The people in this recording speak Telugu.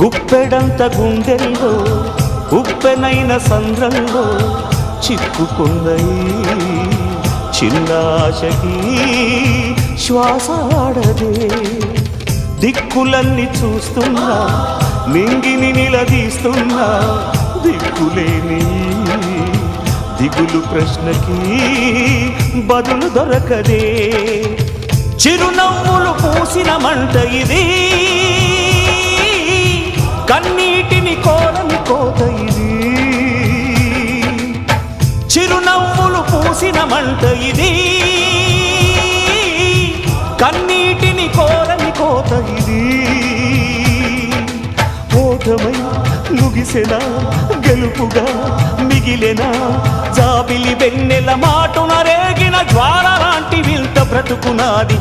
గుప్పెడంత గుండెల్లో ఉప్పెనైన సంద్రంలో చిక్కుకుందయి చిన్నాశకి శ్వాసాడదే దిక్కులన్నీ చూస్తున్నా నింగిని నిలదీస్తున్నా దిక్కులేని దిగులు ప్రశ్నకి బదులు దొరకదే చిరునవ్వులు పూసిన మంట ఇది కన్నీటిని కోరని కోత ఇది చిరునవ్వులు పూసిన మంట ఇది కన్నీటిని కోరని కోత ఇది ఓటమై ముగిసెనా గెలుపుగా మిగిలెనా జాబిలి వెన్నెల మాటున రేగిన జ్వాల లాంటి వింత బ్రతుకునాది